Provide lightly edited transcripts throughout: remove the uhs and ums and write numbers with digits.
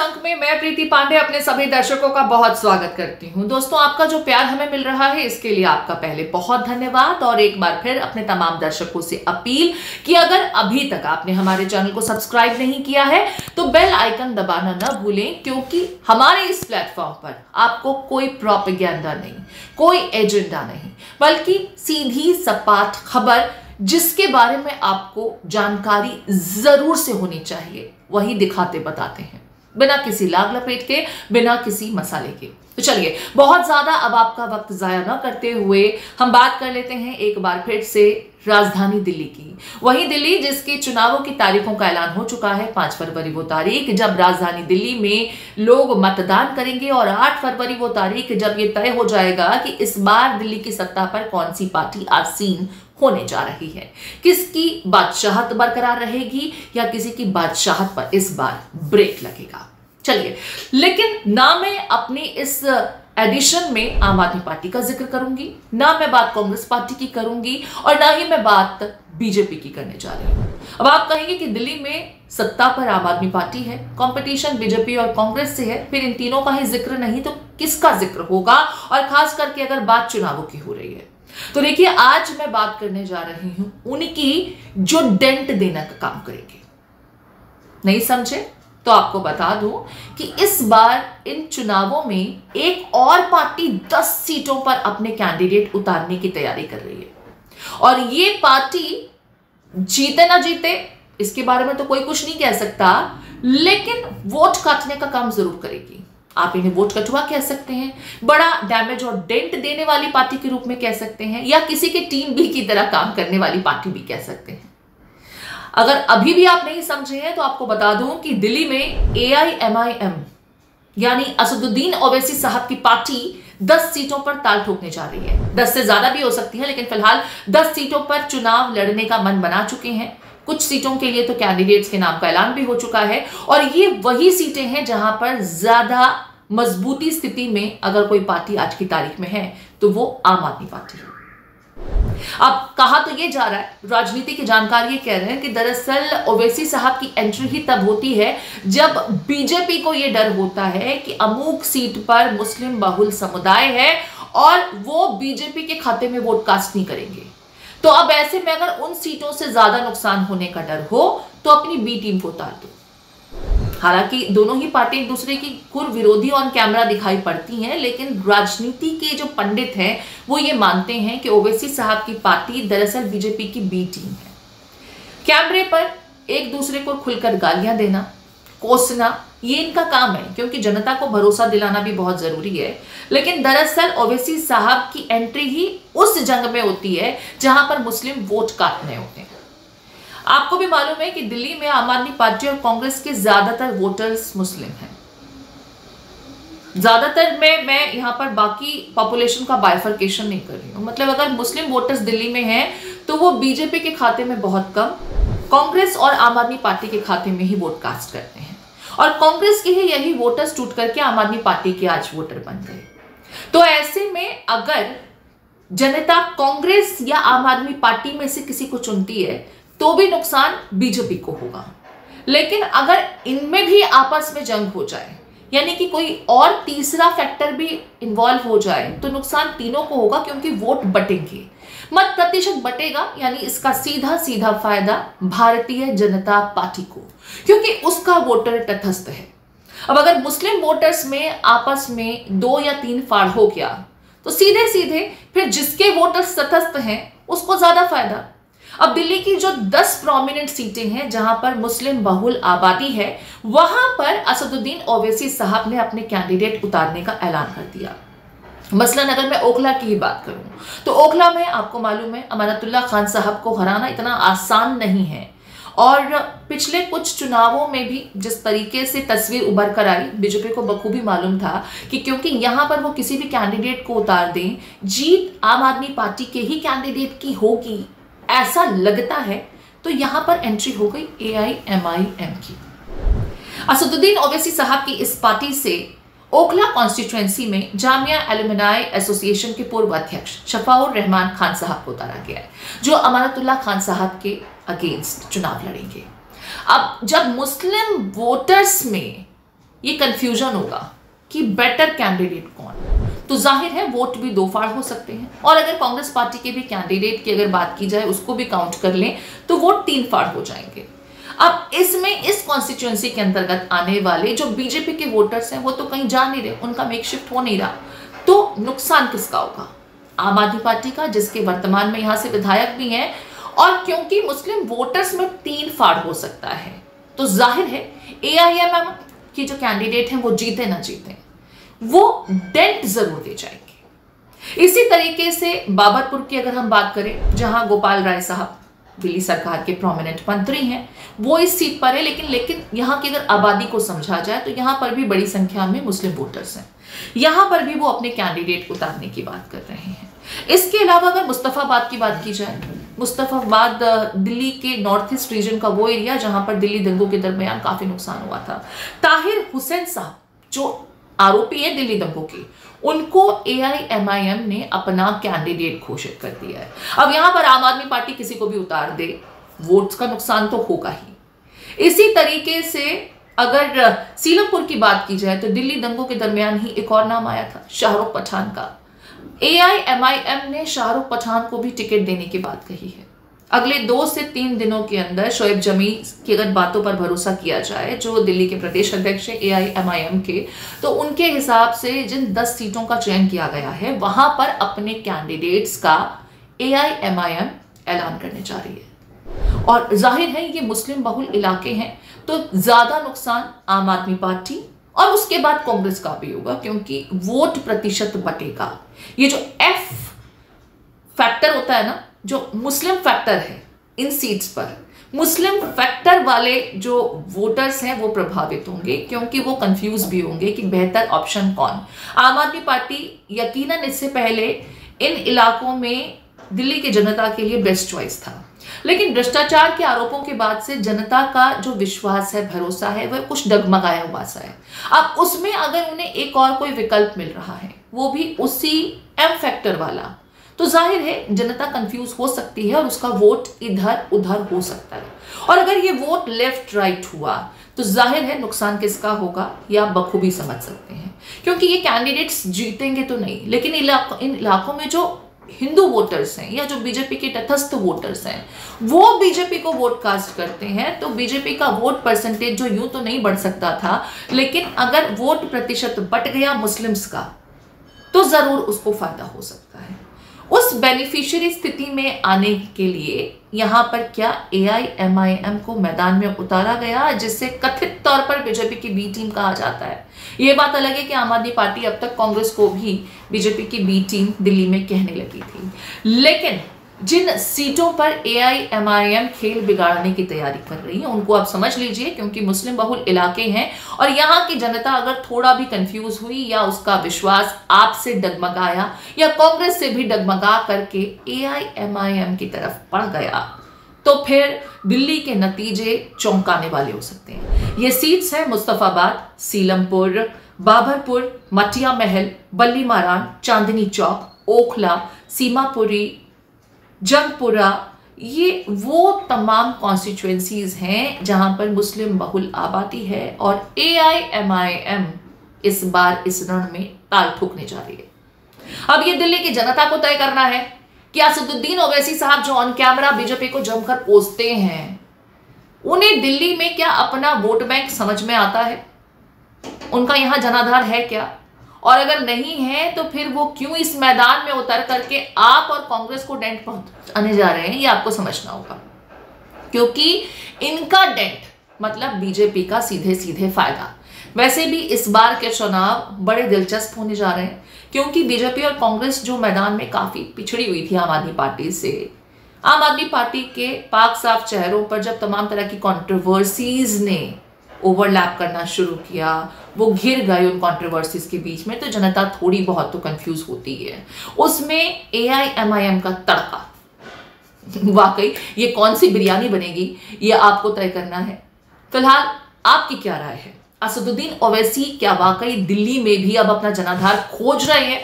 अंक में मैं प्रीति पांडे अपने सभी दर्शकों का बहुत स्वागत करती हूं। दोस्तों, आपका जो प्यार हमें मिल रहा है इसके लिए आपका पहले बहुत धन्यवाद। और एक बार फिर अपने तमाम दर्शकों से अपील कि अगर अभी तक आपने हमारे चैनल को सब्सक्राइब नहीं किया है तो बेल आइकन दबाना न भूलें, क्योंकि हमारे इस प्लेटफॉर्म पर आपको कोई प्रोपेगेंडा नहीं, कोई एजेंडा नहीं, बल्कि सीधी सपाट खबर जिसके बारे में आपको जानकारी जरूर से होनी चाहिए वही दिखाते बताते हैं, बिना किसी लाग लपेट के, बिना किसी मसाले के। तो चलिए, बहुत ज्यादा अब आपका वक्त जाया न करते हुए हम बात कर लेते हैं एक बार फिर से राजधानी दिल्ली की। वही दिल्ली जिसके चुनावों की तारीखों का ऐलान हो चुका है। 5 फरवरी वो तारीख जब राजधानी दिल्ली में लोग मतदान करेंगे और 8 फरवरी वो तारीख जब ये तय हो जाएगा कि इस बार दिल्ली की सत्ता पर कौन सी पार्टी आसीन होने जा रही है, किसकी बादशाहत बरकरार रहेगी या किसी की बादशाहत पर इस बार ब्रेक लगेगा। चलिए, लेकिन ना मैं अपनी इस एडिशन में आम आदमी पार्टी का जिक्र करूंगी, ना मैं बात कांग्रेस पार्टी की करूंगी और ना ही मैं बात बीजेपी की करने जा रही हूं। अब आप कहेंगे कि दिल्ली में सत्ता पर आम आदमी पार्टी है, कंपटीशन बीजेपी और कांग्रेस से है, फिर इन तीनों का ही जिक्र नहीं तो किसका जिक्र होगा, और खास करके अगर बात चुनावों की हो रही है। तो देखिए, आज मैं बात करने जा रही हूं उनकी जो डेंट देने का काम करेगी। नहीं समझे तो आपको बता दूं कि इस बार इन चुनावों में एक और पार्टी 10 सीटों पर अपने कैंडिडेट उतारने की तैयारी कर रही है, और ये पार्टी जीते ना जीते इसके बारे में तो कोई कुछ नहीं कह सकता, लेकिन वोट काटने का काम जरूर करेगी। आप इन्हें वोट कटुआ कह सकते हैं, बड़ा डैमेज और डेंट देने वाली पार्टी के रूप में कह सकते हैं, या किसी के टीम बी की तरह काम करने वाली पार्टी भी कह सकते हैं। अगर अभी भी आप नहीं समझे हैं तो आपको बता दूं कि दिल्ली में AIMIM यानी असदुद्दीन ओवैसी साहब की पार्टी 10 सीटों पर ताल ठोकने जा रही है। 10 से ज्यादा भी हो सकती है, लेकिन फिलहाल 10 सीटों पर चुनाव लड़ने का मन बना चुके हैं। कुछ सीटों के लिए तो कैंडिडेट्स के नाम का ऐलान भी हो चुका है, और ये वही सीटें हैं जहां पर ज्यादा मजबूती स्थिति में अगर कोई पार्टी आज की तारीख में है तो वो आम आदमी पार्टी है। अब कहा तो ये जा रहा है, राजनीति के जानकार ये कह रहे हैं कि दरअसल ओवैसी साहब की एंट्री ही तब होती है जब बीजेपी को ये डर होता है कि अमुक सीट पर मुस्लिम बहुल समुदाय है और वो बीजेपी के खाते में वोट कास्ट नहीं करेंगे। तो अब ऐसे में अगर उन सीटों से ज्यादा नुकसान होने का डर हो तो अपनी बी टीम को उतार दो। हालांकि दोनों ही पार्टी एक दूसरे की कुर विरोधी ऑन कैमरा दिखाई पड़ती हैं, लेकिन राजनीति के जो पंडित हैं वो ये मानते हैं कि ओवैसी साहब की पार्टी दरअसल बीजेपी की बी टीम है। कैमरे पर एक दूसरे को खुलकर गालियां देना, कोसना, ये इनका काम है, क्योंकि जनता को भरोसा दिलाना भी बहुत जरूरी है। लेकिन दरअसल ओवैसी साहब की एंट्री ही उस जंग में होती है जहां पर मुस्लिम वोट काटने होते हैं। आपको भी मालूम है कि दिल्ली में आम आदमी पार्टी और कांग्रेस के ज्यादातर वोटर्स मुस्लिम हैं। ज्यादातर में मैं यहां पर बाकी पॉपुलेशन का बाइफर्केशन नहीं कर रही हूं। मतलब अगर मुस्लिम वोटर्स दिल्ली में हैं तो वो बीजेपी के खाते में बहुत कम, कांग्रेस और आम आदमी पार्टी के खाते में ही वोट कास्ट करते हैं, और कांग्रेस के ही यही वोटर्स टूट करके आम आदमी पार्टी के आज वोटर बन गए। तो ऐसे में अगर जनता कांग्रेस या आम आदमी पार्टी में से किसी को चुनती है तो भी नुकसान बीजेपी को होगा। लेकिन अगर इनमें भी आपस में जंग हो जाए, यानी कि कोई और तीसरा फैक्टर भी इन्वॉल्व हो जाए, तो नुकसान तीनों को होगा, क्योंकि वोट बटेंगे, मत प्रतिशत बटेगा, यानी इसका सीधा सीधा फायदा भारतीय जनता पार्टी को, क्योंकि उसका वोटर तटस्थ है। अब अगर मुस्लिम वोटर्स में आपस में 2 या 3 फाड़ हो गया तो सीधे सीधे फिर जिसके वोटर्स तटस्थ हैं उसको ज्यादा फायदा। अब दिल्ली की जो 10 प्रोमिनेंट सीटें हैं जहां पर मुस्लिम बहुल आबादी है, वहां पर असदुद्दीन ओवैसी साहब ने अपने कैंडिडेट उतारने का ऐलान कर दिया। मसलन अगर मैं ओखला की ही बात करूं तो ओखला में आपको मालूम है अमानतुल्लाह खान साहब को हराना इतना आसान नहीं है, और पिछले कुछ चुनावों में भी जिस तरीके से तस्वीर उभर कर आई, बीजेपी को बखूबी मालूम था कि क्योंकि यहां पर वो किसी भी कैंडिडेट को उतार दें, जीत आम आदमी पार्टी के ही कैंडिडेट की होगी ऐसा लगता है, तो यहां पर एंट्री हो गई AIMIM की। असदुद्दीन ओवैसी साहब की इस पार्टी से ओखला कॉन्स्टिट्यूएंसी में जामिया एलुमनाई एसोसिएशन के पूर्व अध्यक्ष शफाउर रहमान खान साहब को उतारा गया है, जो अमानतुल्लाह खान साहब के अगेंस्ट चुनाव लड़ेंगे। अब जब मुस्लिम वोटर्स में ये कंफ्यूजन होगा कि बेटर कैंडिडेट कौन, तो जाहिर है वोट भी दो फाड़ हो सकते हैं। और अगर कांग्रेस पार्टी के भी कैंडिडेट की अगर बात की जाए, उसको भी काउंट कर लें, तो वोट 3 फाड़ हो जाएंगे। अब इसमें इस कॉन्स्टिट्यूएंसी के अंतर्गत आने वाले जो बीजेपी के वोटर्स हैं वो तो कहीं जा नहीं रहे, उनका मेकशिफ्ट हो नहीं रहा, तो नुकसान किसका होगा? आम आदमी पार्टी का, जिसके वर्तमान में यहां से विधायक भी हैं। और क्योंकि मुस्लिम वोटर्स में 3 फाड़ हो सकता है, तो जाहिर है AIMM की जो कैंडिडेट हैं वो जीते ना जीते, वो डेंट जरूर दे जाएंगे। इसी तरीके से बाबरपुर की अगर हम बात करें, जहां गोपाल राय साहब दिल्ली सरकार के प्रोमिनेंट मंत्री हैं, वो इस सीट पर है, लेकिन यहाँ की अगर आबादी को समझा जाए तो यहाँ पर भी बड़ी संख्या में मुस्लिम वोटर्स हैं। यहाँ पर भी वो अपने कैंडिडेट उतारने की बात कर रहे हैं। इसके अलावा अगर मुस्तफाबाद की बात की जाए, मुस्तफाबाद दिल्ली के नॉर्थ ईस्ट रीजन का वो एरिया जहां पर दिल्ली दंगों के दरमियान काफी नुकसान हुआ था। ताहिर हुसैन साहब जो आरोपी है दिल्ली दंगों के, उनको AIMIM ने अपना कैंडिडेट घोषित कर दिया है। अब यहां पर आम आदमी पार्टी किसी को भी उतार दे, वोट्स का नुकसान तो होगा ही। इसी तरीके से अगर सीलमपुर की बात की जाए तो दिल्ली दंगों के दरमियान ही एक और नाम आया था, शाहरुख पठान का। AIMIM ने शाहरुख पठान को भी टिकट देने की बात कही है। अगले 2 से 3 दिनों के अंदर शोएब जमी की अगर बातों पर भरोसा किया जाए, जो दिल्ली के प्रदेश अध्यक्ष है AIMIM के, तो उनके हिसाब से जिन 10 सीटों का चयन किया गया है, वहां पर अपने कैंडिडेट्स का AIMIM ऐलान करने जा रही है। और जाहिर है ये मुस्लिम बहुल इलाके हैं, तो ज्यादा नुकसान आम आदमी पार्टी और उसके बाद कांग्रेस का भी होगा, क्योंकि वोट प्रतिशत बटेगा। ये जो F फैक्टर होता है ना, जो मुस्लिम फैक्टर है, इन सीट्स पर मुस्लिम फैक्टर वाले जो वोटर्स हैं वो प्रभावित होंगे, क्योंकि वो कंफ्यूज भी होंगे कि बेहतर ऑप्शन कौन। आम आदमी पार्टी यकीनन इससे पहले इन इलाकों में दिल्ली की जनता के लिए बेस्ट चॉइस था, लेकिन भ्रष्टाचार के आरोपों के बाद से जनता का जो विश्वास है, भरोसा है, वह कुछ डगमगाया हुआ सा है। अब उसमें अगर उन्हें एक और कोई विकल्प मिल रहा है, वो भी उसी M फैक्टर वाला, तो जाहिर है जनता कंफ्यूज हो सकती है और उसका वोट इधर उधर हो सकता है। और अगर ये वोट लेफ्ट राइट हुआ तो जाहिर है नुकसान किसका होगा, या बखूबी समझ सकते हैं, क्योंकि ये कैंडिडेट्स जीतेंगे तो नहीं, लेकिन इन इलाकों में जो हिंदू वोटर्स हैं या जो बीजेपी के तटस्थ वोटर्स हैं, वो बीजेपी को वोट कास्ट करते हैं। तो बीजेपी का वोट परसेंटेज जो यूं तो नहीं बढ़ सकता था, लेकिन अगर वोट प्रतिशत बढ़ गया मुस्लिम्स का, तो जरूर उसको फायदा हो सकता है। उस बेनिफिशियरी स्थिति में आने के लिए यहां पर क्या AIMIM को मैदान में उतारा गया, जिससे कथित तौर पर बीजेपी की बी टीम कहा जाता है। यह बात अलग है कि आम आदमी पार्टी अब तक कांग्रेस को भी बीजेपी की बी टीम दिल्ली में कहने लगी थी, लेकिन जिन सीटों पर AIMIM खेल बिगाड़ने की तैयारी कर रही है, उनको आप समझ लीजिए, क्योंकि मुस्लिम बहुल इलाके हैं और यहाँ की जनता अगर थोड़ा भी कंफ्यूज हुई या उसका विश्वास आपसे डगमगाया या कांग्रेस से भी डगमगा करके AIMIM की तरफ बढ़ गया, तो फिर दिल्ली के नतीजे चौंकाने वाले हो सकते हैं। ये सीट्स हैं मुस्तफाबाद, सीलमपुर, बाबरपुर, मटिया महल, बल्ली मारान, चांदनी चौक, ओखला, सीमापुरी, जंगपुरा। ये वो तमाम कॉन्स्टिट्यूएंसीज हैं जहां पर मुस्लिम बहुल आबादी है और AIMIM इस बार इस रण में ताल ठोकने जा रही है। अब ये दिल्ली की जनता को तय करना है कि असदुद्दीन ओवैसी साहब जो ऑन कैमरा बीजेपी को जमकर कोसते हैं, उन्हें दिल्ली में क्या अपना वोट बैंक समझ में आता है, उनका यहां जनाधार है क्या, और अगर नहीं है तो फिर वो क्यों इस मैदान में उतर करके आप और कांग्रेस को डेंट पहुंचाने जा रहे हैं, ये आपको समझना होगा। क्योंकि इनका डेंट मतलब बीजेपी का सीधे सीधे फायदा। वैसे भी इस बार के चुनाव बड़े दिलचस्प होने जा रहे हैं, क्योंकि बीजेपी और कांग्रेस जो मैदान में काफी पिछड़ी हुई थी आम आदमी पार्टी से, आम आदमी पार्टी के पाक साफ चेहरों पर जब तमाम तरह की कंट्रोवर्सीज ने ओवरलैप करना शुरू किया, वो घिर गए उन कंट्रोवर्सीज के बीच में, तो जनता थोड़ी बहुत तो कंफ्यूज होती है। उसमें AIMIM का तड़का, वाकई ये कौन सी बिरयानी बनेगी, ये आपको तय करना है। फिलहाल आपकी क्या राय है? असदुद्दीन ओवैसी क्या वाकई दिल्ली में भी अब अपना जनाधार खोज रहे हैं?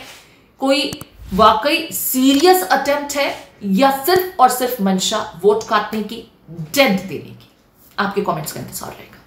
कोई वाकई सीरियस अटेम्प्ट है या सिर्फ और सिर्फ मंशा वोट काटने की, डेंट देने की? आपके कमेंट्स का इंतजार रहेगा।